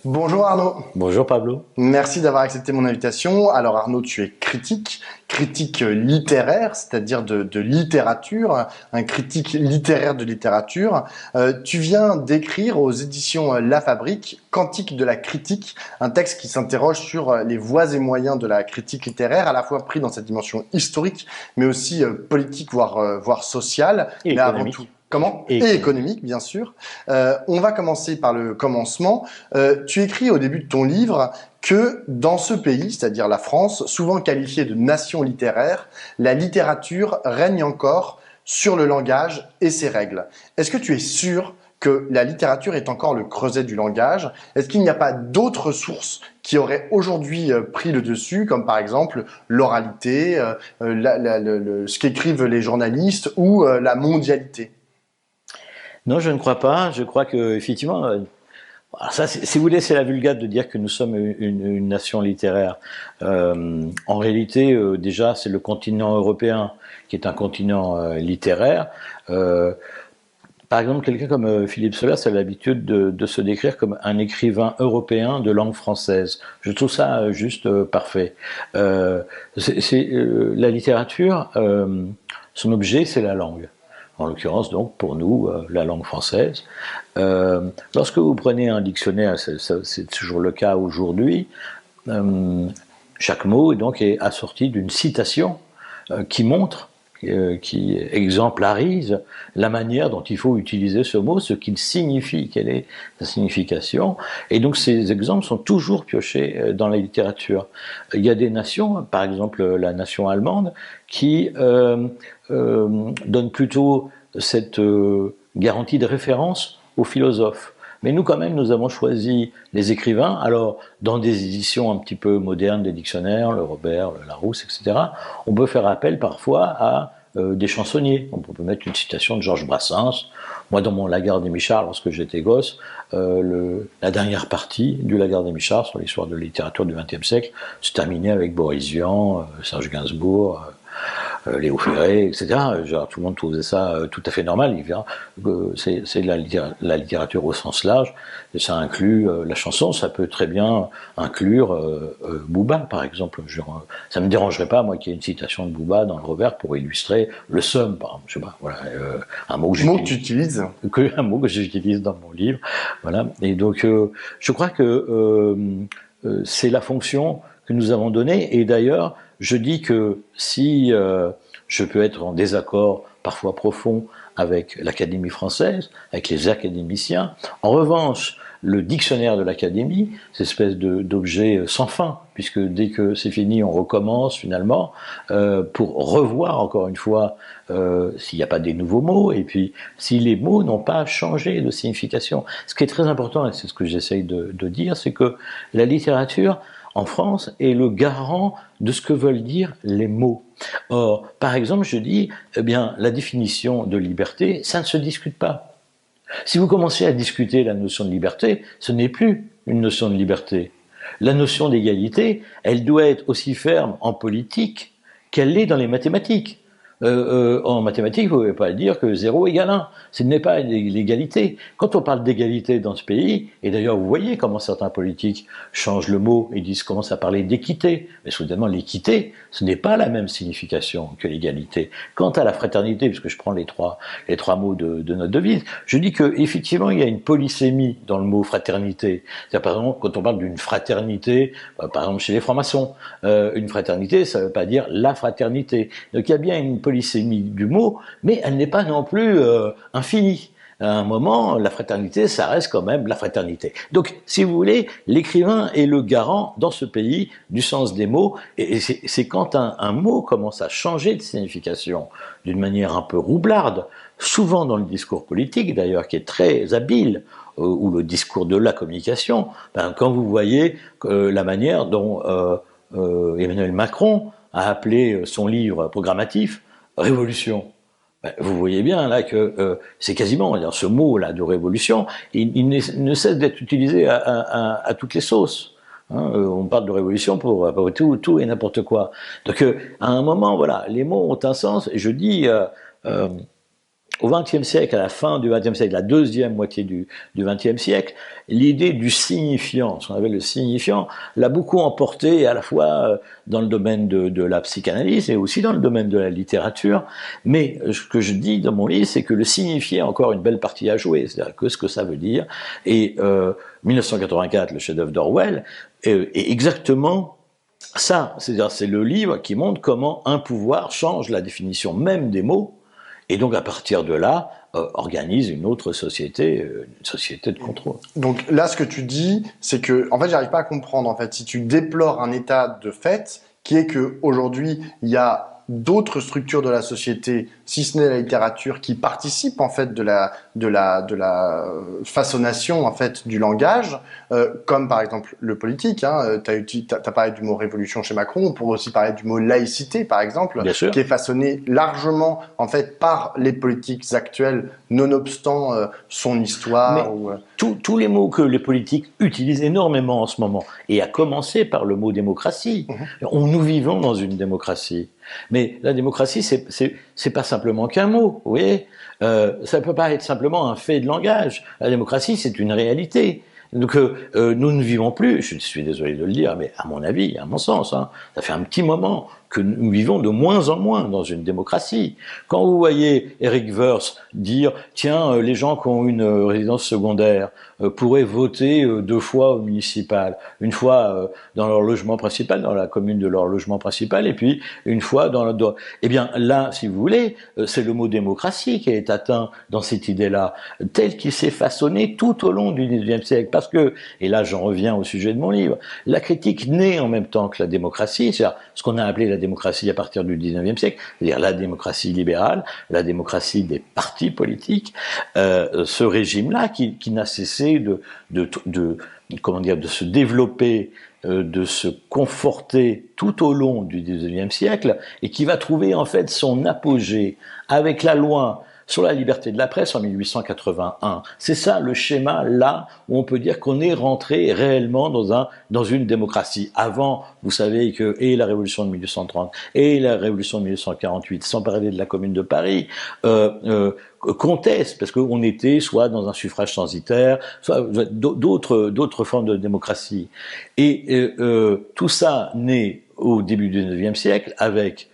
Bonjour Arnaud, Bonjour Pablo. merci d'avoir accepté mon invitation. Alors Arnaud, tu es critique littéraire, c'est-à-dire de littérature, un critique littéraire de littérature. Tu viens d'écrire aux éditions La Fabrique, Cantique de la critique, un texte qui s'interroge sur les voies et moyens de la critique littéraire, à la fois pris dans sa dimension historique, mais aussi politique, voire sociale, Et mais avant tout. économique. Comment? Et Et économique. économique, bien sûr. On va commencer par le commencement. Tu écris au début de ton livre que dans ce pays, c'est-à-dire la France, souvent qualifiée de nation littéraire, la littérature règne encore sur le langage et ses règles. Est-ce que tu es sûr que la littérature est encore le creuset du langage? Est-ce qu'il n'y a pas d'autres sources qui auraient aujourd'hui pris le dessus, comme par exemple l'oralité, ce qu'écrivent les journalistes ou la mondialité? Non, je ne crois pas. Je crois que effectivement, alors ça, si vous voulez, c'est la vulgate de dire que nous sommes une nation littéraire. En réalité, déjà, c'est le continent européen qui est un continent littéraire. Euh, Par exemple, quelqu'un comme Philippe Solers a l'habitude de se décrire comme un écrivain européen de langue française. Je trouve ça juste parfait. La littérature, son objet, c'est la langue. En l'occurrence, donc, pour nous, la langue française. Lorsque vous prenez un dictionnaire, c'est toujours le cas aujourd'hui, chaque mot donc, est assorti d'une citation qui montre qui exemplarise la manière dont il faut utiliser ce mot, ce qu'il signifie, quelle est sa signification. Et donc ces exemples sont toujours piochés dans la littérature. Il y a des nations, par exemple la nation allemande, qui donne plutôt cette garantie de référence aux philosophes. Mais nous, quand même, nous avons choisi les écrivains, alors dans des éditions un petit peu modernes, des dictionnaires, le Robert, le Larousse, etc., on peut faire appel parfois à des chansonniers. On peut mettre une citation de Georges Brassens. Moi, dans mon Lagarde et Michard, lorsque j'étais gosse, la dernière partie du Lagarde et Michard sur l'histoire de la littérature du XXe siècle se terminait avec Boris Vian, Serge Gainsbourg, Léo Ferré, etc. Genre, tout le monde trouvait ça tout à fait normal. C'est la littérature au sens large. Et ça inclut la chanson, ça peut très bien inclure Booba, par exemple. Ça me dérangerait pas, moi, qu'il y ait une citation de Booba dans le Robert pour illustrer le somme, par exemple. Je sais pas, voilà, un mot que Mot que tu j'utilise. utilises? Un mot que j'utilise dans mon livre. Voilà. Et donc, je crois que c'est la fonction que nous avons donnée. Et d'ailleurs, je dis que si je peux être en désaccord parfois profond avec l'Académie française, avec les académiciens, en revanche, le dictionnaire de l'Académie, cette espèce d'objet sans fin, puisque dès que c'est fini, on recommence finalement, pour revoir encore une fois s'il n'y a pas des nouveaux mots, et puis si les mots n'ont pas changé de signification. Ce qui est très important, et c'est ce que j'essaye de dire, c'est que la littérature, en France, est le garant de ce que veulent dire les mots. Or, par exemple, je dis, eh bien, la définition de liberté, ça ne se discute pas. Si vous commencez à discuter la notion de liberté, ce n'est plus une notion de liberté. La notion d'égalité, elle doit être aussi ferme en politique qu'elle l'est dans les mathématiques. En mathématiques, vous ne pouvez pas dire que 0 égale 1. Ce n'est pas l'égalité. Quand on parle d'égalité dans ce pays, et d'ailleurs vous voyez comment certains politiques changent le mot et commencent à parler d'équité. Mais soudainement, l'équité, ce n'est pas la même signification que l'égalité. Quant à la fraternité, puisque je prends les trois mots de notre devise, je dis qu'effectivement, il y a une polysémie dans le mot fraternité. C'est-à-dire, par exemple, quand on parle d'une fraternité, par exemple chez les francs-maçons, une fraternité, ça ne veut pas dire la fraternité. Donc il y a bien une polysémie du mot, mais elle n'est pas non plus infinie. À un moment, la fraternité, ça reste quand même la fraternité. Donc, si vous voulez, l'écrivain est le garant dans ce pays du sens des mots, et c'est quand un mot commence à changer de signification d'une manière un peu roublarde, souvent dans le discours politique d'ailleurs, qui est très habile, ou le discours de la communication, quand vous voyez la manière dont Emmanuel Macron a appelé son livre programmatif Révolution. Vous voyez bien là que c'est quasiment ce mot-là de révolution, il ne cesse d'être utilisé à toutes les sauces. Hein, on parle de révolution pour tout et n'importe quoi. Donc à un moment, voilà, les mots ont un sens. Et je dis, au XXe siècle, à la fin du XXe siècle, la deuxième moitié du XXe siècle, l'idée du signifiant, ce qu'on appelle le signifiant, l'a beaucoup emporté à la fois dans le domaine de la psychanalyse et aussi dans le domaine de la littérature. Mais ce que je dis dans mon livre, c'est que le signifié a encore une belle partie à jouer, c'est-à-dire que ce que ça veut dire. Et 1984, le chef-d'œuvre d'Orwell, est exactement ça. C'est-à-dire, c'est le livre qui montre comment un pouvoir change la définition même des mots, et donc à partir de là, organise une autre société, une société de contrôle. Donc là, ce que tu dis, c'est que, en fait, j'arrive pas à comprendre. En fait, si tu déplores un état de fait, qui est que aujourd'hui, il y a d'autres structures de la société, si ce n'est la littérature, qui participent en fait de la façonnation en fait du langage, comme par exemple le politique. Hein, t'as parlé du mot révolution chez Macron, on pourrait aussi parler du mot laïcité par exemple, qui est façonné largement en fait par les politiques actuelles, nonobstant son histoire. Tous les mots que les politiques utilisent énormément en ce moment, et à commencer par le mot démocratie. Nous vivons dans une démocratie. Mais la démocratie, c'est pas simplement qu'un mot, vous voyez. Ça peut pas être simplement un fait de langage. La démocratie, c'est une réalité. Donc nous ne vivons plus, je suis désolé de le dire, mais à mon avis, à mon sens, hein, ça fait un petit moment que nous vivons de moins en moins dans une démocratie. Quand vous voyez Eric Woerth dire « Tiens, les gens qui ont une résidence secondaire pourraient voter 2 fois au municipal, une fois dans leur logement principal, dans la commune de leur logement principal, et puis une fois dans le... » Eh bien là, si vous voulez, c'est le mot démocratie qui est atteint dans cette idée-là, tel qu'il s'est façonné tout au long du XIXe siècle. Parce que, et là j'en reviens au sujet de mon livre, la critique naît en même temps que la démocratie, c'est-à-dire ce qu'on a appelé la démocratie à partir du XIXe siècle, c'est-à-dire la démocratie libérale, la démocratie des partis politiques, ce régime-là qui n'a cessé de se développer, de se conforter tout au long du XIXe siècle, et qui va trouver en fait son apogée avec la loi sur la liberté de la presse en 1881. C'est ça le schéma là où on peut dire qu'on est rentré réellement dans une démocratie. Avant, vous savez que et la révolution de 1830 et la révolution de 1848, sans parler de la Commune de Paris, contestent parce qu'on était soit dans un suffrage censitaire, soit d'autres formes de démocratie. Et tout ça naît au début du XIXe siècle avec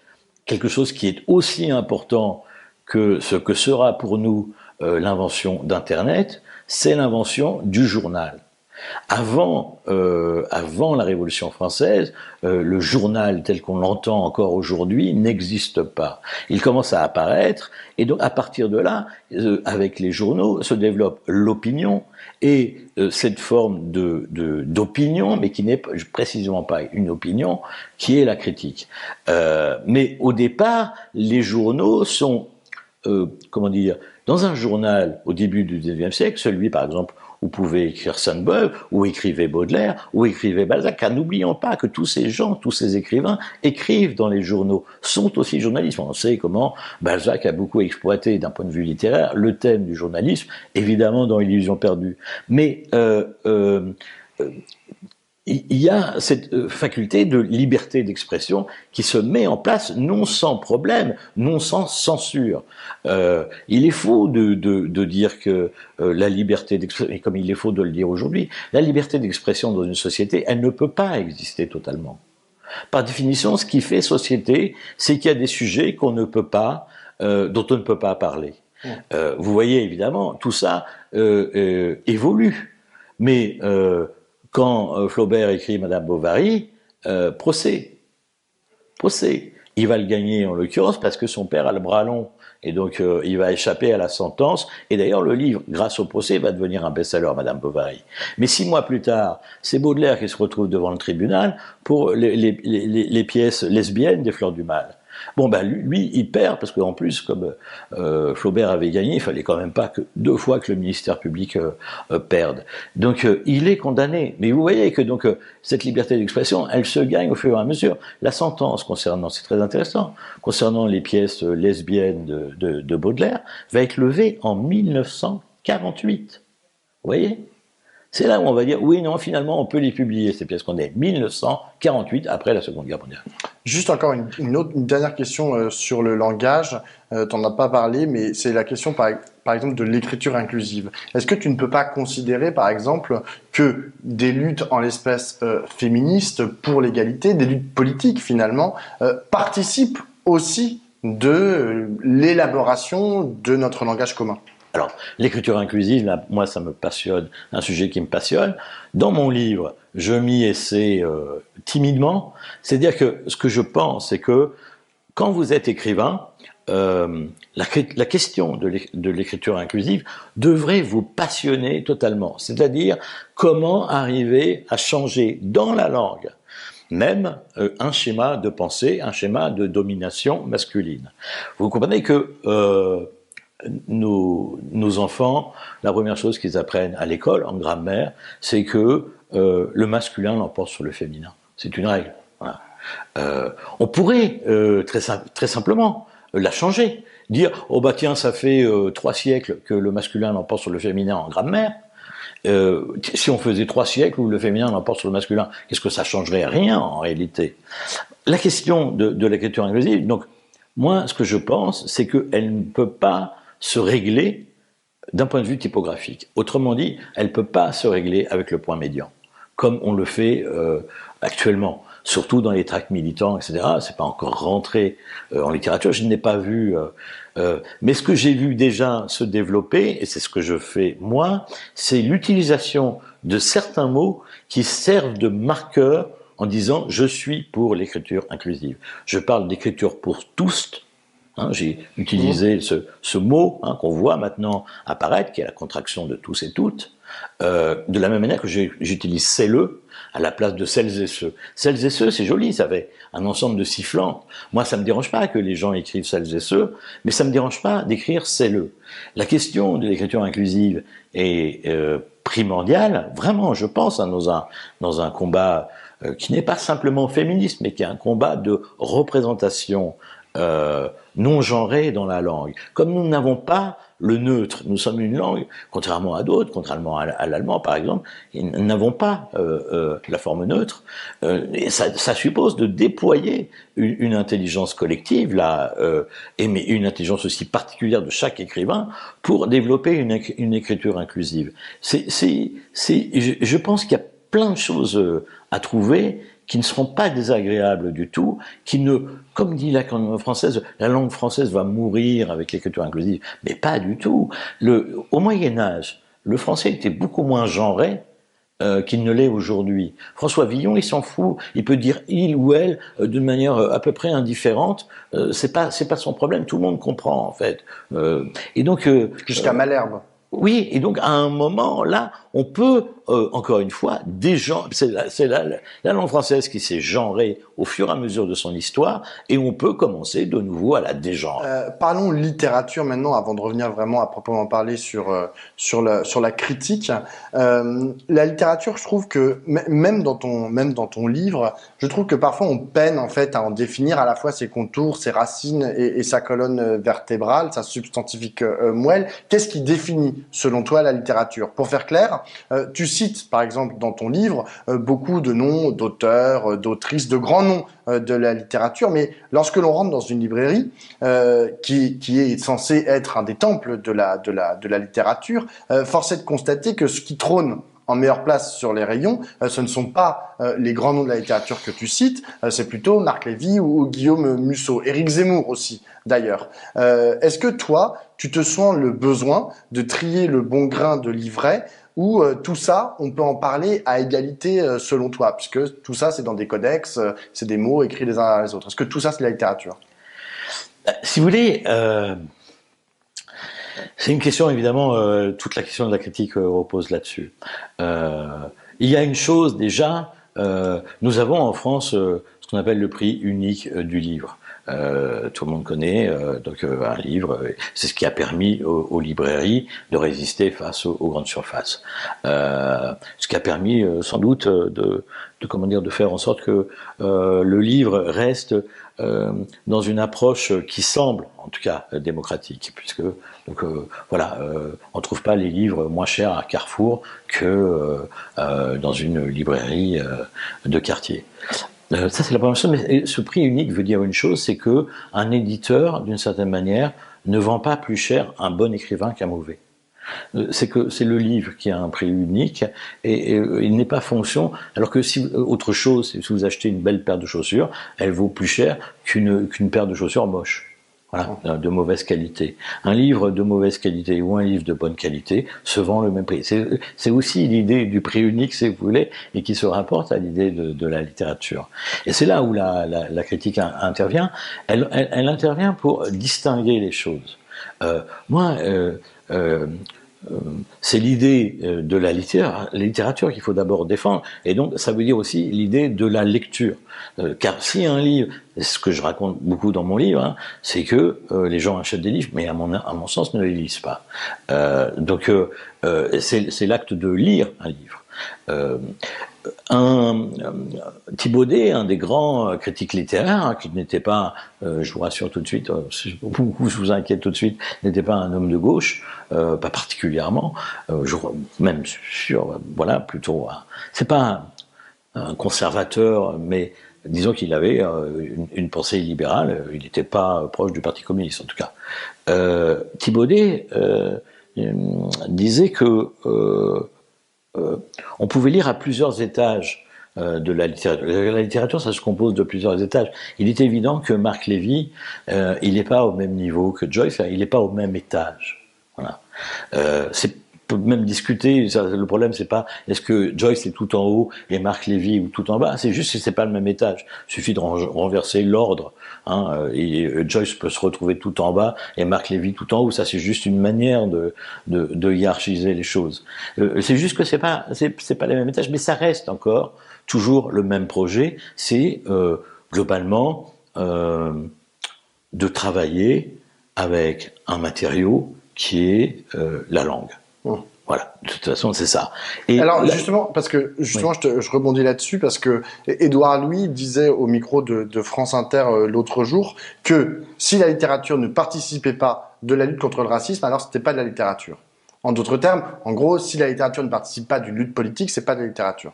quelque chose qui est aussi important que ce que sera pour nous l'invention d'Internet, c'est l'invention du journal. Avant la Révolution française, le journal tel qu'on l'entend encore aujourd'hui n'existe pas. Il commence à apparaître, et donc à partir de là, avec les journaux, se développe l'opinion, et cette forme d'opinion, mais qui n'est précisément pas une opinion, qui est la critique. Mais au départ, les journaux sont dans un journal au début du XIXe siècle, celui par exemple où pouvait écrire Sainte-Beuve, où écrivait Baudelaire, où écrivait Balzac, car n'oublions pas que tous ces gens, tous ces écrivains écrivent dans les journaux, sont aussi journalistes. On sait comment Balzac a beaucoup exploité d'un point de vue littéraire le thème du journalisme, évidemment dans Illusion perdue. Mais il y a cette faculté de liberté d'expression qui se met en place non sans problème, non sans censure. Il est faux de dire que la liberté d'expression, et comme il est faux de le dire aujourd'hui, la liberté d'expression dans une société, elle ne peut pas exister totalement. Par définition, ce qui fait société, c'est qu'il y a des sujets qu'on ne peut pas, dont on ne peut pas parler. Vous voyez évidemment, tout ça évolue, mais quand Flaubert écrit Madame Bovary, procès. Il va le gagner en l'occurrence parce que son père a le bras long. Et donc il va échapper à la sentence. Et d'ailleurs le livre, grâce au procès, va devenir un best-seller, Madame Bovary. Mais 6 mois plus tard, c'est Baudelaire qui se retrouve devant le tribunal pour les pièces lesbiennes des Fleurs du Mal. Bon, ben lui, il perd, parce qu'en plus, comme Flaubert avait gagné, il fallait quand même pas que 2 fois que le ministère public perde. Donc, il est condamné. Mais vous voyez que donc cette liberté d'expression, elle se gagne au fur et à mesure. La sentence concernant, c'est très intéressant, concernant les pièces lesbiennes de Baudelaire, va être levée en 1948. Vous voyez ? C'est là où on va dire, oui, non, finalement, on peut les publier, ces pièces qu'on est 1948, après la Seconde Guerre mondiale. Juste encore une dernière question sur le langage. T'en as pas parlé, mais c'est la question par exemple de l'écriture inclusive. Est-ce que tu ne peux pas considérer par exemple que des luttes en l'espèce féministes pour l'égalité, des luttes politiques finalement, participent aussi de l'élaboration de notre langage commun? Alors, l'écriture inclusive, là, moi, ça me passionne, un sujet qui me passionne. Dans mon livre, je m'y essaie timidement. C'est-à-dire que ce que je pense, c'est que quand vous êtes écrivain, la question de l'écriture inclusive devrait vous passionner totalement. C'est-à-dire comment arriver à changer dans la langue même un schéma de pensée, un schéma de domination masculine. Vous comprenez que nos enfants, la première chose qu'ils apprennent à l'école, en grammaire, c'est que le masculin l'emporte sur le féminin. C'est une règle. Voilà. On pourrait très simplement la changer. Dire, oh bah tiens, ça fait 3 siècles que le masculin l'emporte sur le féminin en grammaire. Si on faisait 3 siècles où le féminin l'emporte sur le masculin, qu'est-ce que ça changerait? Rien en réalité. La question de l'écriture inclusive, donc moi ce que je pense, c'est qu'elle ne peut pas se régler d'un point de vue typographique. Autrement dit, elle ne peut pas se régler avec le point médian, comme on le fait actuellement. Surtout dans les tracts militants, etc. C'est pas encore rentré en littérature, je n'ai pas vu. Mais ce que j'ai vu déjà se développer, et c'est ce que je fais moi, c'est l'utilisation de certains mots qui servent de marqueurs en disant « je suis pour l'écriture inclusive ». Je parle d'écriture pour tous. J'ai utilisé ce mot qu'on voit maintenant apparaître, qui est la contraction de tous et toutes, de la même manière que j'utilise « c'est-le » à la place de celles et ceux. Celles et ceux, c'est joli, ça fait un ensemble de sifflants. Moi, ça me dérange pas que les gens écrivent celles et ceux, mais ça me dérange pas d'écrire c'est-le. La question de l'écriture inclusive est primordiale, vraiment, je pense, dans un combat qui n'est pas simplement féministe, mais qui est un combat de représentation non genrée dans la langue. Comme nous n'avons pas le neutre, nous sommes une langue, contrairement à d'autres, contrairement à l'allemand par exemple, nous n'avons pas la forme neutre, et ça suppose de déployer une intelligence collective, là, mais une intelligence aussi particulière de chaque écrivain, pour développer une écriture inclusive. Je pense qu'il y a plein de choses à trouver, qui ne seront pas désagréables du tout, qui ne, comme dit la langue française va mourir avec l'écriture inclusive, mais pas du tout. Au Moyen-Âge, le français était beaucoup moins genré qu'il ne l'est aujourd'hui. François Villon, il s'en fout, il peut dire il ou elle d'une manière à peu près indifférente, c'est pas son problème, tout le monde comprend en fait. Et donc jusqu'à Malherbe. Oui, et donc à un moment là, on peut encore une fois c'est la langue française qui s'est genrée au fur et à mesure de son histoire, et on peut commencer de nouveau à la dégenrer. Parlons littérature maintenant, avant de revenir vraiment à proprement parler sur la critique. La littérature, je trouve que même dans ton livre, je trouve que parfois on peine en fait à en définir à la fois ses contours, ses racines et sa colonne vertébrale, sa substantifique moelle. Qu'est-ce qui définit selon toi la littérature? Pour faire clair, tu cites par exemple dans ton livre beaucoup de noms d'auteurs, d'autrices, de grands noms de la littérature, mais lorsque l'on rentre dans une librairie qui est censée être un des temples de la littérature, force est de constater que ce qui trône en meilleure place sur les rayons, ce ne sont pas les grands noms de la littérature que tu cites, c'est plutôt Marc Lévy ou Guillaume Musso, Éric Zemmour aussi d'ailleurs. Est-ce que toi, tu te sens le besoin de trier le bon grain de livret, ou tout ça, on peut en parler à égalité selon toi, puisque tout ça c'est dans des codex, c'est des mots écrits les uns à les autres. Est-ce que tout ça c'est de la littérature? Si vous voulez, c'est une question évidemment, toute la question de la critique repose là-dessus. Il y a une chose déjà, nous avons en France ce qu'on appelle le prix unique du livre. Tout le monde connaît donc un livre, c'est ce qui a permis aux librairies de résister face aux grandes surfaces. Ce qui a permis sans doute de faire en sorte que le livre reste dans une approche qui semble, en tout cas, démocratique, puisque donc voilà, on trouve pas les livres moins chers à Carrefour que dans une librairie de quartier. Ça c'est la première chose, mais ce prix unique veut dire une chose, c'est que un éditeur, d'une certaine manière, ne vend pas plus cher un bon écrivain qu'un mauvais. C'est que c'est le livre qui a un prix unique et il n'est pas fonction. Alors que si autre chose, si vous achetez une belle paire de chaussures, elle vaut plus cher qu'une paire de chaussures moche. Voilà, de mauvaise qualité. Un livre de mauvaise qualité ou un livre de bonne qualité se vend le même prix. C'est aussi l'idée du prix unique, si vous voulez, et qui se rapporte à l'idée de la littérature. Et c'est là où la critique intervient. Elle intervient pour distinguer les choses. C'est l'idée de la littérature qu'il faut d'abord défendre, et donc ça veut dire aussi l'idée de la lecture. Car si un livre, c'est ce que je raconte beaucoup dans mon livre, hein, c'est que les gens achètent des livres, mais à mon sens ne les lisent pas. C'est l'acte de lire un livre. Thibaudet, un des grands critiques littéraires, hein, qui n'était pas, je vous rassure tout de suite, si vous vous inquiétez tout de suite, n'était pas un homme de gauche, pas particulièrement, même sûr, voilà, plutôt, c'est pas un conservateur, mais disons qu'il avait une pensée libérale, il n'était pas proche du Parti communiste en tout cas. Thibaudet disait que on pouvait lire à plusieurs étages de la littérature. La littérature, ça se compose de plusieurs étages. Il est évident que Marc Lévy, il n'est pas au même niveau que Joyce, il n'est pas au même étage. Voilà. On peut même discuter, le problème c'est pas est-ce que Joyce est tout en haut et Marc Lévy ou tout en bas, c'est juste que c'est pas le même étage. Il suffit de renverser l'ordre, hein, et Joyce peut se retrouver tout en bas et Marc Lévy tout en haut. Ça c'est juste une manière de hiérarchiser les choses. C'est juste que c'est pas les mêmes étages, mais ça reste encore toujours le même projet. C'est globalement de travailler avec un matériau qui est la langue. Voilà, de toute façon, c'est ça. Et alors, justement, parce que justement, oui. je rebondis là-dessus, parce que Édouard Louis disait au micro de France Inter l'autre jour que si la littérature ne participait pas de la lutte contre le racisme, alors c'était pas de la littérature. En d'autres termes, en gros, si la littérature ne participe pas d'une lutte politique, c'est pas de la littérature.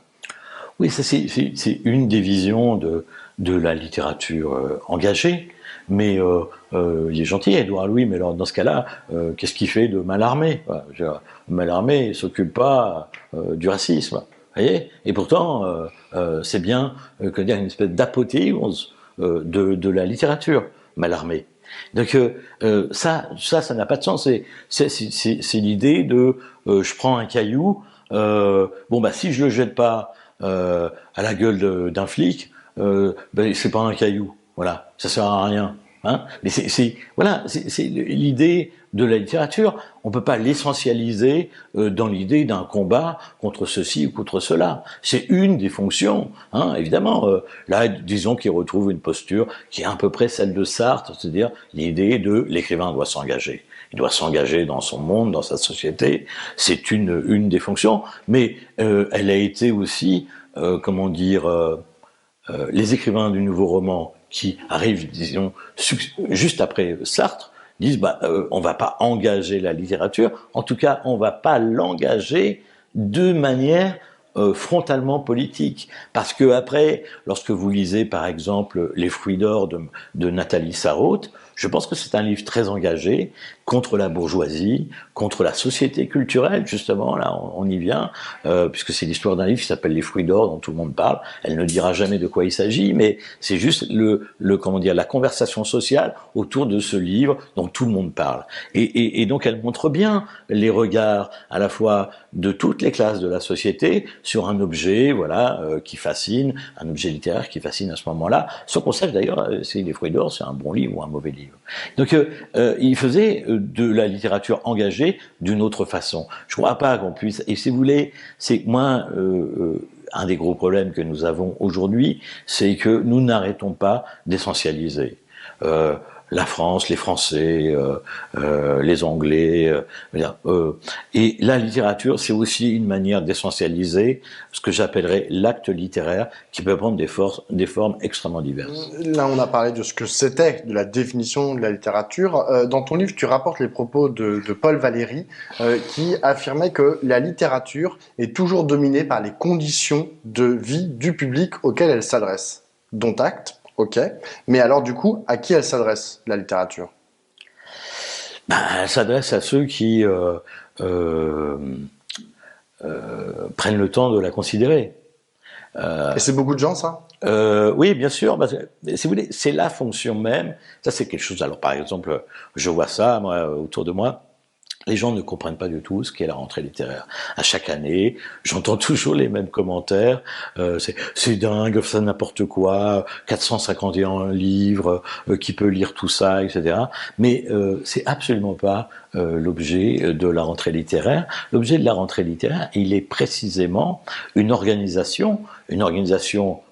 Oui, ça c'est une des visions de la littérature engagée. Mais il est gentil, Édouard Louis, mais alors, dans ce cas-là, qu'est-ce qu'il fait de Mallarmé? Mallarmé ne s'occupe pas du racisme, voyez. Et pourtant, c'est bien que dire une espèce d'apothéose de la littérature, Mallarmé. Donc ça n'a pas de sens. C'est l'idée de je prends un caillou, si je le jette pas à la gueule d'un flic, c'est pas un caillou. Voilà, ça sert à rien. Hein, mais c'est l'idée de la littérature. On peut pas l'essentialiser dans l'idée d'un combat contre ceci ou contre cela. C'est une des fonctions. Hein, évidemment, là, disons qu'il retrouve une posture qui est à peu près celle de Sartre, c'est-à-dire l'idée de l'écrivain doit s'engager. Il doit s'engager dans son monde, dans sa société. C'est une des fonctions, mais elle a été aussi, les écrivains du nouveau roman qui arrivent, disons, juste après Sartre, disent on va pas engager la littérature, en tout cas on va pas l'engager de manière frontalement politique, parce que après, lorsque vous lisez par exemple Les Fruits d'or de Nathalie Sarraute, je pense que c'est un livre très engagé contre la bourgeoisie, contre la société culturelle, justement, là on y vient, puisque c'est l'histoire d'un livre qui s'appelle Les Fruits d'or, dont tout le monde parle. Elle ne dira jamais de quoi il s'agit, mais c'est juste la conversation sociale autour de ce livre dont tout le monde parle. Et donc elle montre bien les regards à la fois de toutes les classes de la société sur un objet, qui fascine, un objet littéraire qui fascine à ce moment-là, sans qu'on sache d'ailleurs si Les Fruits d'or c'est un bon livre ou un mauvais livre. Donc il faisait de la littérature engagée d'une autre façon. Je ne crois pas qu'on puisse, et si vous voulez, c'est moi un des gros problèmes que nous avons aujourd'hui, c'est que nous n'arrêtons pas d'essentialiser. la France, les Français, les Anglais. Et la littérature, c'est aussi une manière d'essentialiser ce que j'appellerais l'acte littéraire, qui peut prendre des formes extrêmement diverses. Là, on a parlé de ce que c'était, de la définition de la littérature. Dans ton livre, tu rapportes les propos de Paul Valéry, qui affirmait que la littérature est toujours dominée par les conditions de vie du public auquel elle s'adresse. Dont acte, ok. Mais alors, du coup, à qui elle s'adresse, la littérature? Elle s'adresse à ceux qui prennent le temps de la considérer. Et c'est beaucoup de gens, ça? Oui, bien sûr. Parce que, si vous voulez, c'est la fonction même. Ça, c'est quelque chose. Alors, par exemple, je vois ça, moi, autour de moi. Les gens ne comprennent pas du tout ce qu'est la rentrée littéraire. À chaque année, j'entends toujours les mêmes commentaires. C'est dingue, c'est n'importe quoi. 451 livres, qui peut lire tout ça, etc. Mais c'est absolument pas l'objet de la rentrée littéraire. L'objet de la rentrée littéraire, il est précisément une organisation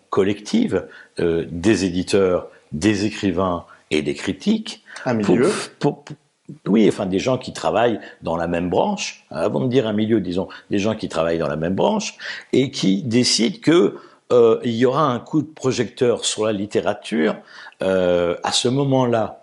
collective des éditeurs, des écrivains et des critiques. Un milieu. Oui, enfin des gens qui travaillent dans la même branche, avant de dire un milieu, disons des gens qui travaillent dans la même branche et qui décident que il y aura un coup de projecteur sur la littérature à ce moment-là.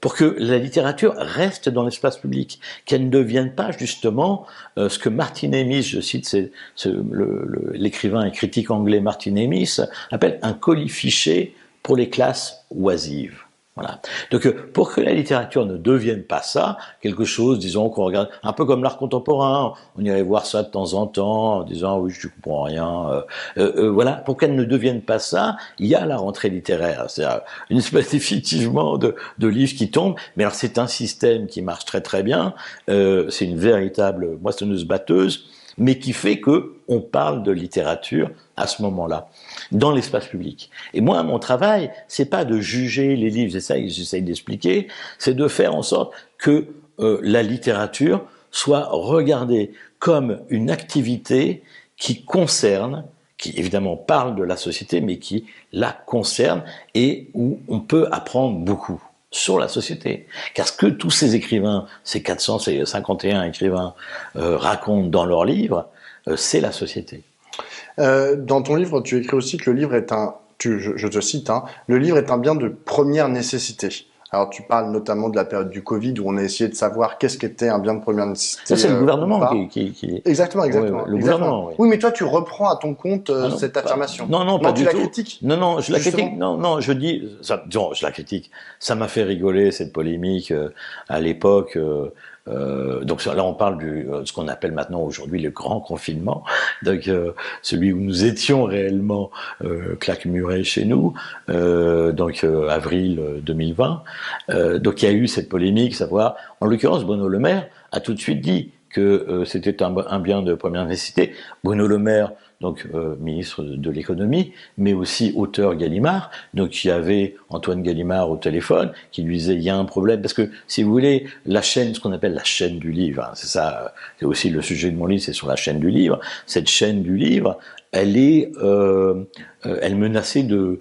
Pour que la littérature reste dans l'espace public, qu'elle ne devienne pas justement ce que Martin Amis, je cite l'écrivain et critique anglais Martin Amis, appelle un colifichet pour les classes oisives. Voilà. Donc, pour que la littérature ne devienne pas ça, quelque chose, disons, qu'on regarde, un peu comme l'art contemporain, on irait voir ça de temps en temps, en disant, oui, je ne comprends rien, voilà. Pour qu'elle ne devienne pas ça, il y a la rentrée littéraire. C'est une espèce, effectivement, de livres qui tombent, mais alors c'est un système qui marche très très bien, c'est une véritable moissonneuse-batteuse, mais qui fait que on parle de littérature à ce moment-là, dans l'espace public. Et moi, mon travail, c'est pas de juger les livres, j'essaye d'expliquer, c'est de faire en sorte que la littérature soit regardée comme une activité qui concerne, qui évidemment parle de la société, mais qui la concerne et où on peut apprendre beaucoup sur la société. Car ce que tous ces écrivains, ces 451 écrivains racontent dans leurs livres, c'est la société. Dans ton livre, tu écris aussi que le livre est je te cite, le livre est un bien de première nécessité. Alors, tu parles notamment de la période du Covid où on a essayé de savoir qu'est-ce qu'était un bien de première nécessité. Ça, c'est le gouvernement qui... Exactement. Ouais, le gouvernement, oui. Oui, mais toi, tu reprends à ton compte cette affirmation. Non, pas du tout. Tu la critiques. Non, je la critique. Non, je dis... je la critique. Ça m'a fait rigoler, cette polémique, à l'époque... donc là, on parle de ce qu'on appelle maintenant aujourd'hui le grand confinement, donc celui où nous étions réellement claquemurés chez nous, donc avril 2020. Donc il y a eu cette polémique, savoir, en l'occurrence, Bruno Le Maire a tout de suite dit que c'était un bien de première nécessité. Bruno Le Maire, donc ministre de l'économie, mais aussi auteur Gallimard. Donc il y avait Antoine Gallimard au téléphone qui lui disait il y a un problème parce que si vous voulez la chaîne, ce qu'on appelle la chaîne du livre, c'est ça, c'est aussi le sujet de mon livre, c'est sur la chaîne du livre. Cette chaîne du livre, elle menaçait de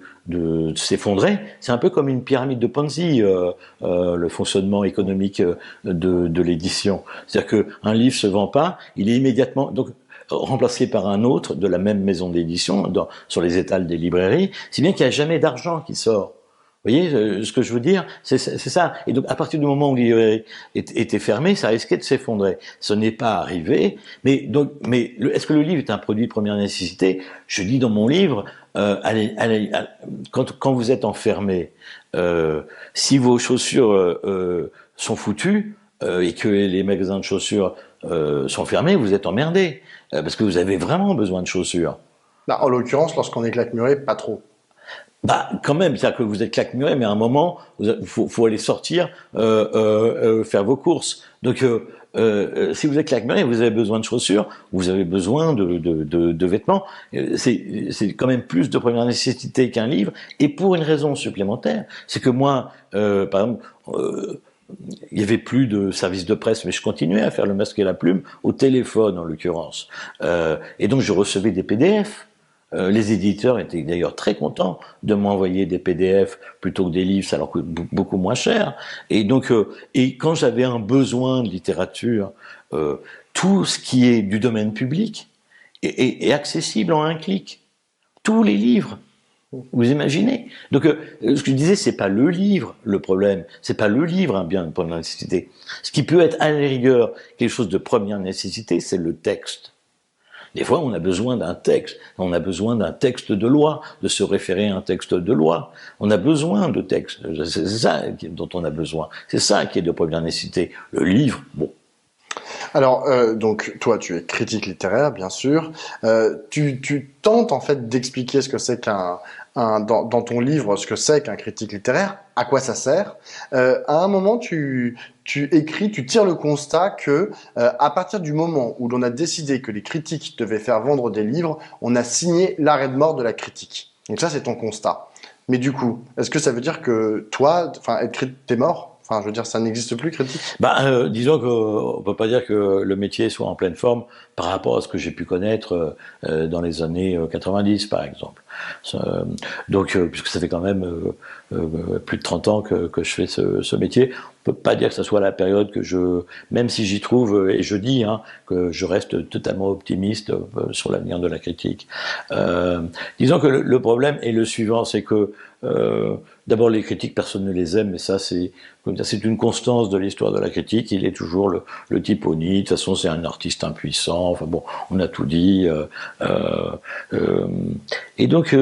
s'effondrer. C'est un peu comme une pyramide de Ponzi, le fonctionnement économique de l'édition. C'est-à-dire que un livre se vend pas, il est immédiatement remplacé par un autre de la même maison d'édition sur les étals des librairies, si bien qu'il n'y a jamais d'argent qui sort. Vous voyez ce que je veux dire, c'est ça. Et donc à partir du moment où les librairies étaient fermées, ça risquait de s'effondrer. Ce n'est pas arrivé. Mais est-ce que le livre est un produit de première nécessité? Je dis dans mon livre, quand vous êtes enfermé, si vos chaussures sont foutues et que les magasins de chaussures sont fermés, vous êtes emmerdé parce que vous avez vraiment besoin de chaussures. Là, en l'occurrence, lorsqu'on est claquemuré, pas trop. Quand même, c'est-à-dire que vous êtes claquemuré, mais à un moment, faut aller sortir, faire vos courses. Donc, si vous êtes claquemuré, vous avez besoin de chaussures, vous avez besoin de vêtements. C'est quand même plus de première nécessité qu'un livre. Et pour une raison supplémentaire, c'est que moi, par exemple, il y avait plus de services de presse, mais je continuais à faire le masque et la plume au téléphone, en l'occurrence. Et donc, je recevais des PDF. Les éditeurs étaient d'ailleurs très contents de m'envoyer des PDF plutôt que des livres, ça leur coûte beaucoup moins cher. Et donc, et quand j'avais un besoin de littérature, tout ce qui est du domaine public est accessible en un clic. Tous les livres. Vous imaginez? Donc, ce que je disais, c'est pas le livre le problème, c'est pas le livre un bien de première nécessité. Ce qui peut être à la rigueur quelque chose de première nécessité, c'est le texte. Des fois, on a besoin d'un texte, on a besoin d'un texte de loi, de se référer à un texte de loi. On a besoin de texte, c'est ça dont on a besoin. C'est ça qui est de première nécessité. Le livre, bon. Alors, donc, toi, tu es critique littéraire, bien sûr. Tu tentes, en fait, d'expliquer ce que c'est dans ton livre, ce que c'est qu'un critique littéraire, à quoi ça sert. À un moment, tu écris, tu tires le constat que, à partir du moment où l'on a décidé que les critiques devaient faire vendre des livres, on a signé l'arrêt de mort de la critique. Donc ça, c'est ton constat. Mais du coup, est-ce que ça veut dire que toi, enfin, t'es mort? Enfin, je veux dire, ça n'existe plus, critique? Disons qu'on peut pas dire que le métier soit en pleine forme par rapport à ce que j'ai pu connaître dans les années 90, par exemple. Puisque ça fait quand même plus de 30 ans que je fais ce métier, on peut pas dire que ça soit la période même si j'y trouve, et je dis que je reste totalement optimiste sur l'avenir de la critique. Disons que le problème est le suivant, c'est que d'abord les critiques, personne ne les aime, mais ça c'est une constance de l'histoire de la critique. Il est toujours le type honni. De toute façon, c'est un artiste impuissant. Enfin bon, on a tout dit. Et donc,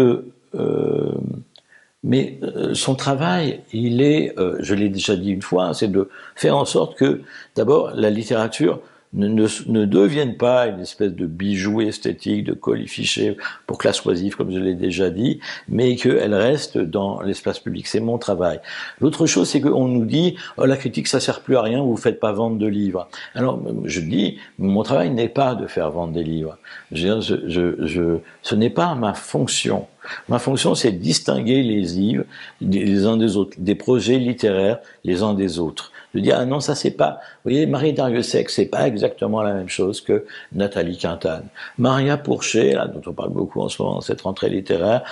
mais son travail, il est, je l'ai déjà dit une fois, c'est de faire en sorte que, d'abord, la littérature ne devienne pas une espèce de bijou esthétique, de colifichet pour classe oisive, comme je l'ai déjà dit, mais qu'elle reste dans l'espace public. C'est mon travail. L'autre chose, c'est qu'on nous dit la critique, ça sert plus à rien, vous faites pas vendre de livres. Alors, je dis, mon travail n'est pas de faire vendre des livres. Ce n'est pas ma fonction. Ma fonction, c'est de distinguer les livres les uns des autres, des projets littéraires les uns des autres. De dire, ah non, ça c'est pas, vous voyez, Marie Darrieussecq, c'est pas exactement la même chose que Nathalie Quintane. Maria Pourchet, là, dont on parle beaucoup en ce moment, cette rentrée littéraire,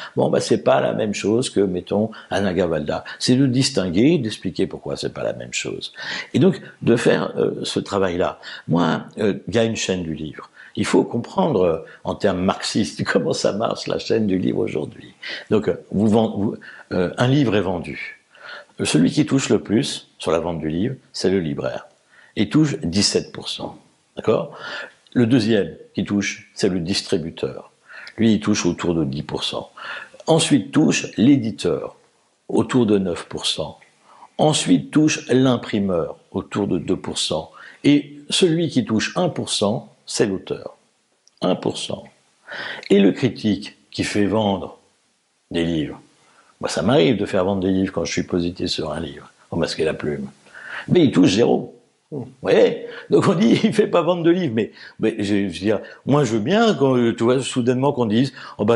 c'est pas la même chose que, mettons, Anna Gavalda. C'est de distinguer, d'expliquer pourquoi c'est pas la même chose. Et donc, de faire ce travail-là. Moi, il y a une chaîne du livre. Il faut comprendre, en termes marxistes, comment ça marche, la chaîne du livre aujourd'hui. Donc, un livre est vendu. Celui qui touche le plus sur la vente du livre, c'est le libraire. Il touche 17%. D'accord ? Le deuxième qui touche, c'est le distributeur. Lui, il touche autour de 10%. Ensuite touche l'éditeur, autour de 9%. Ensuite touche l'imprimeur, autour de 2%. Et celui qui touche 1%, c'est l'auteur. 1%. Et le critique qui fait vendre des livres, ça m'arrive de faire vendre des livres quand je suis posité sur un livre, au masque et la plume. Mais il touche 0. Vous voyez ? Donc on dit, il fait pas vendre de livres. Mais je veux dire, moi je veux bien, quand, tu vois, soudainement qu'on dise,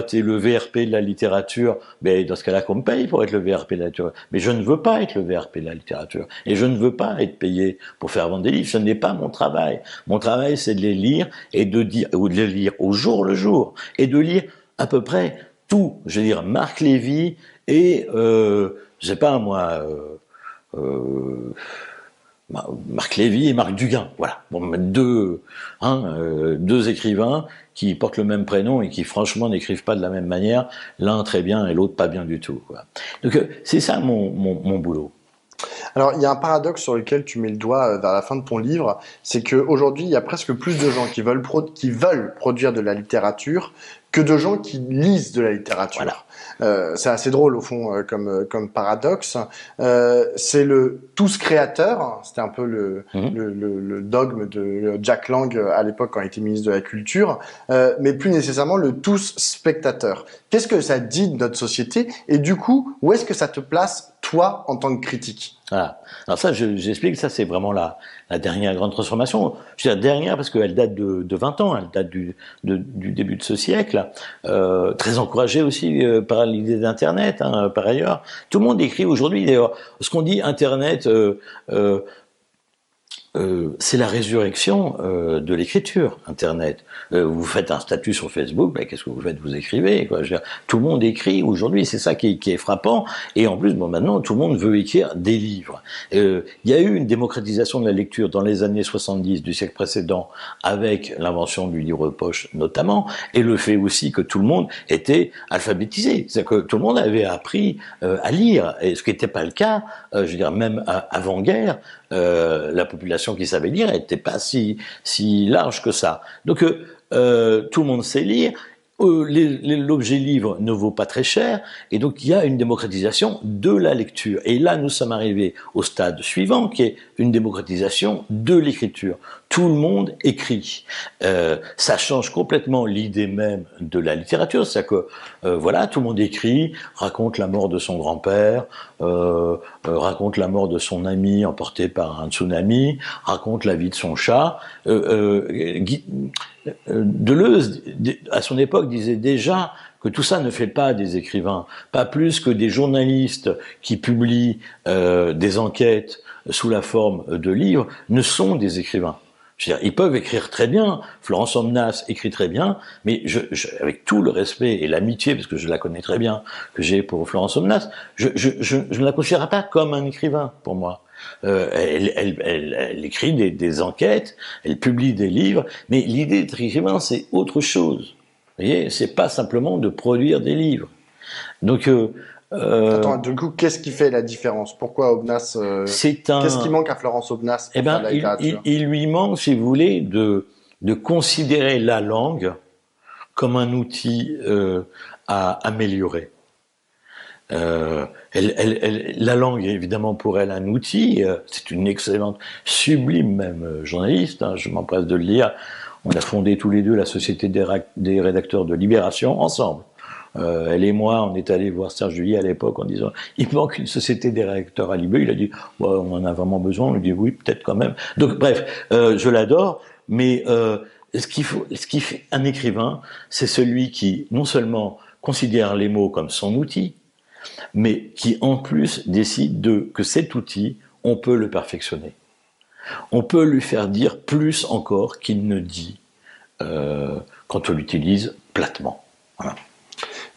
t'es le VRP de la littérature. Mais dans ce cas-là, qu'on me paye pour être le VRP de la littérature. Mais je ne veux pas être le VRP de la littérature. Et je ne veux pas être payé pour faire vendre des livres. Ce n'est pas mon travail. Mon travail, c'est de les lire et de les lire au jour le jour. Et de lire à peu près tout. Je veux dire, Marc Lévy et, je sais pas moi, Marc Lévy et Marc Duguin, voilà. Deux écrivains qui portent le même prénom et qui franchement n'écrivent pas de la même manière, l'un très bien et l'autre pas bien du tout. Quoi. Donc c'est ça mon boulot. Alors, il y a un paradoxe sur lequel tu mets le doigt vers la fin de ton livre, c'est qu'aujourd'hui, il y a presque plus de gens qui veulent produire de la littérature que de gens qui lisent de la littérature. Voilà. C'est assez drôle au fond comme paradoxe. C'est le tous créateur, c'était un peu le dogme de Jack Lang à l'époque quand il était ministre de la Culture, mais plus nécessairement le tous spectateur. Qu'est-ce que ça dit de notre société et du coup, où est-ce que ça te place toi en tant que critique? Voilà. Alors ça, j'explique, ça c'est vraiment la dernière grande transformation. Je dis la dernière parce qu'elle date de 20 ans, elle date du début de ce siècle, très encouragée aussi par l'idée d'Internet, par ailleurs. Tout le monde écrit aujourd'hui, d'ailleurs, ce qu'on dit Internet, c'est la résurrection de l'écriture, Internet. Vous faites un statut sur Facebook, ben, qu'est-ce que vous faites? Vous écrivez, quoi. Je veux dire, tout le monde écrit aujourd'hui, c'est ça qui est frappant. Et en plus, bon, maintenant, tout le monde veut écrire des livres. Il y a eu une démocratisation de la lecture dans les années 70 du siècle précédent, avec l'invention du livre de poche notamment, et le fait aussi que tout le monde était alphabétisé. C'est-à-dire que tout le monde avait appris à lire, et ce qui n'était pas le cas, je veux dire, même avant-guerre, la population qui savait lire n'était pas si large que ça. Donc tout le monde sait lire. L'objet livre ne vaut pas très cher, et donc il y a une démocratisation de la lecture. Et là, nous sommes arrivés au stade suivant, qui est une démocratisation de l'écriture. Tout le monde écrit. Ça change complètement l'idée même de la littérature, c'est-à-dire que voilà, tout le monde écrit, raconte la mort de son grand-père, raconte la mort de son ami emporté par un tsunami, raconte la vie de son chat. Deleuze, à son époque, disait déjà que tout ça ne fait pas des écrivains, pas plus que des journalistes qui publient des enquêtes sous la forme de livres ne sont des écrivains. Je veux dire, ils peuvent écrire très bien, Florence Omnas écrit très bien, mais avec tout le respect et l'amitié, parce que je la connais très bien, que j'ai pour Florence Omnas, je ne la considère pas comme un écrivain, pour moi. Elle écrit des enquêtes, elle publie des livres, mais l'idée d'être écrivain, c'est autre chose. Vous voyez, c'est pas simplement de produire des livres. Donc, attends, du coup, qu'est-ce qui fait la différence? Pourquoi Omnas qu'est-ce qui manque à Florence Omnas pour faire de la littérature? Il lui manque, si vous voulez, de considérer la langue comme un outil à améliorer. La langue est évidemment pour elle un outil, c'est une excellente, sublime même journaliste, hein, je m'empresse de le lire. On a fondé tous les deux la Société des rédacteurs de Libération ensemble. Elle et moi, on est allé voir Serge Juillet à l'époque en disant il manque une société des rédacteurs à Libé. Il a dit on en a vraiment besoin. On lui dit oui, peut-être quand même. Donc bref, je l'adore, mais ce qui fait un écrivain, c'est celui qui non seulement considère les mots comme son outil, mais qui en plus décide que cet outil, on peut le perfectionner. On peut lui faire dire plus encore qu'il ne dit quand on l'utilise platement. Voilà.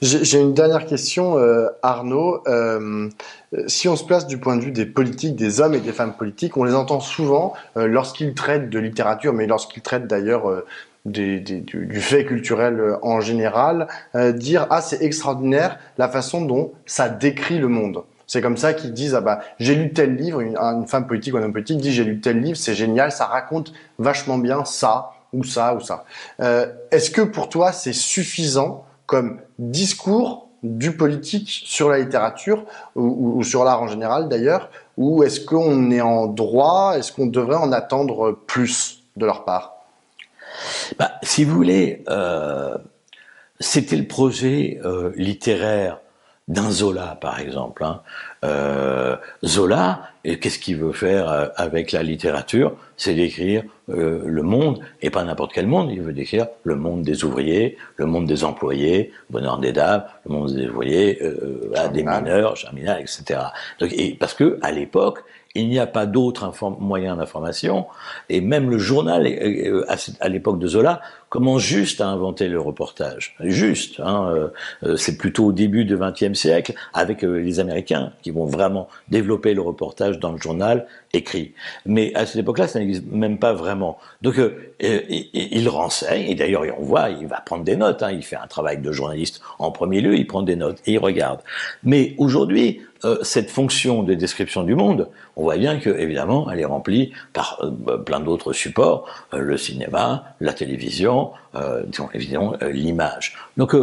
J'ai une dernière question, Arnaud. Si on se place du point de vue des politiques, des hommes et des femmes politiques, on les entend souvent lorsqu'ils traitent de littérature, mais lorsqu'ils traitent d'ailleurs du fait culturel en général, dire « Ah, c'est extraordinaire la façon dont ça décrit le monde ». C'est comme ça qu'ils disent « Ah bah, j'ai lu tel livre », une femme politique ou un homme politique dit « J'ai lu tel livre, c'est génial, ça raconte vachement bien ça, ou ça, ou ça ». Est-ce que pour toi, c'est suffisant comme discours du politique sur la littérature ou sur l'art en général d'ailleurs, ou est-ce qu'on est en droit, est-ce qu'on devrait en attendre plus de leur part? Si vous voulez, c'était le projet littéraire d'un Zola, par exemple. Zola, qu'est-ce qu'il veut faire avec la littérature? C'est d'écrire le monde, et pas n'importe quel monde. Il veut décrire le monde des ouvriers, le monde des employés, bonheur des dames, le monde des ouvriers, des mineurs, Germinal, etc. Donc, parce que à l'époque, il n'y a pas d'autres moyens d'information, et même le journal, à l'époque de Zola, commence juste à inventer le reportage. Juste, c'est plutôt au début du XXe siècle, avec les Américains, qui vont vraiment développer le reportage dans le journal écrit. Mais à cette époque-là, ça n'existe même pas vraiment. Donc, il renseigne, et d'ailleurs, on voit, il va prendre des notes, il fait un travail de journaliste en premier lieu, il prend des notes, et il regarde. Mais aujourd'hui, cette fonction de description du monde, on voit bien que, évidemment, elle est remplie par plein d'autres supports, le cinéma, la télévision, évidemment, l'image. Donc,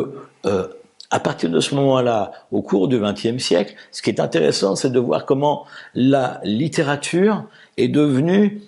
à partir de ce moment-là, au cours du XXe siècle, ce qui est intéressant, c'est de voir comment la littérature est devenue,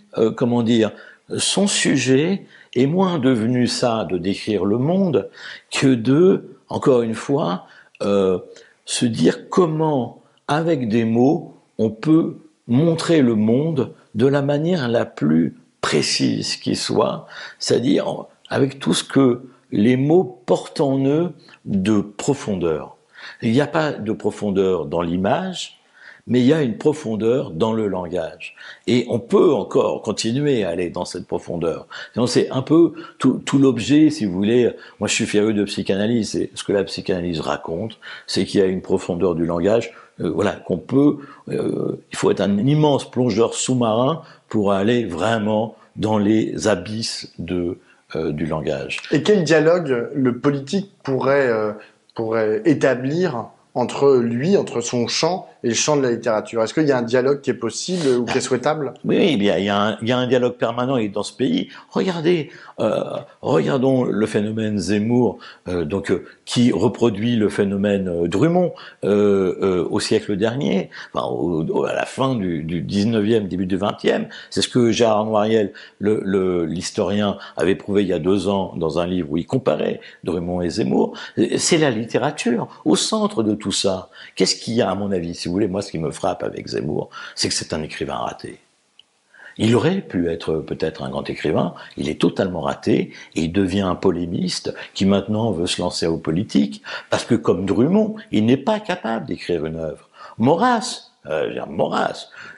son sujet est moins devenu ça, de décrire le monde, que de, encore une fois, se dire comment, avec des mots, on peut montrer le monde de la manière la plus précise qui soit, c'est-à-dire avec tout ce que les mots portent en eux de profondeur. Il n'y a pas de profondeur dans l'image, mais il y a une profondeur dans le langage. Et on peut encore continuer à aller dans cette profondeur. Sinon, c'est un peu tout l'objet, si vous voulez. Moi, je suis féru de psychanalyse, et ce que la psychanalyse raconte, c'est qu'il y a une profondeur du langage, voilà, qu'on peut... il faut être un immense plongeur sous-marin pour aller vraiment dans les abysses du langage. Et quel dialogue le politique pourrait établir entre son champ et le champ de la littérature? Est-ce qu'il y a un dialogue qui est possible ou qui est souhaitable? Oui, bien, il y a un dialogue permanent et dans ce pays. Regardons le phénomène Zemmour, qui reproduit le phénomène Drummond au siècle dernier, enfin, à la fin du 19e, début du 20e. C'est ce que Gérard Noiriel, l'historien, avait prouvé il y a 2 ans dans un livre où il comparait Drummond et Zemmour. C'est la littérature au centre de tout ça. Qu'est-ce qu'il y a, à mon avis, si vous voulez, moi, ce qui me frappe avec Zemmour, c'est que c'est un écrivain raté. Il aurait pu être peut-être un grand écrivain, il est totalement raté, et il devient un polémiste qui maintenant veut se lancer aux politiques, parce que comme Drummond, il n'est pas capable d'écrire une œuvre. Maurras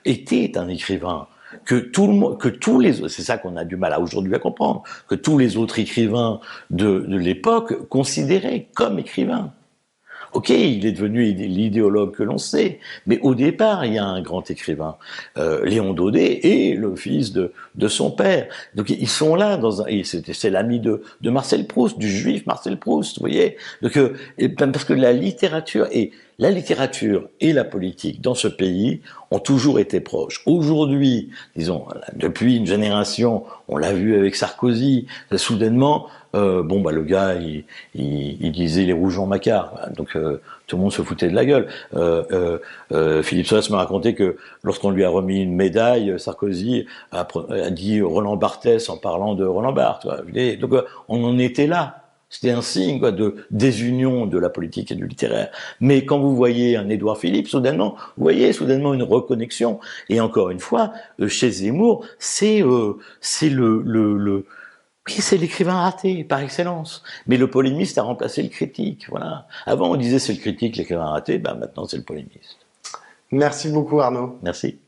était un écrivain que tous les autres, c'est ça qu'on a du mal aujourd'hui à comprendre, que tous les autres écrivains de l'époque considéraient comme écrivains. Ok, il est devenu l'idéologue que l'on sait, mais au départ, il y a un grand écrivain, Léon Daudet, et le fils de son père. Donc ils sont là c'est l'ami de Marcel Proust, du juif Marcel Proust, vous voyez. Donc parce que la littérature et la politique dans ce pays ont toujours été proches. Aujourd'hui, disons, depuis une génération, on l'a vu avec Sarkozy, soudainement, le gars, il disait les rougeons Macquart, donc tout le monde se foutait de la gueule. Philippe Solas m'a raconté que lorsqu'on lui a remis une médaille, Sarkozy a dit Roland Barthès en parlant de Roland Barthes. Donc on en était là. C'était un signe de désunion de la politique et du littéraire. Mais quand vous voyez un Édouard Philippe, soudainement, vous voyez soudainement une reconnexion. Et encore une fois, chez Zemmour, c'est l'écrivain raté par excellence. Mais le polémiste a remplacé le critique. Voilà. Avant, on disait c'est le critique, l'écrivain raté. Maintenant, c'est le polémiste. Merci beaucoup, Arnaud. Merci.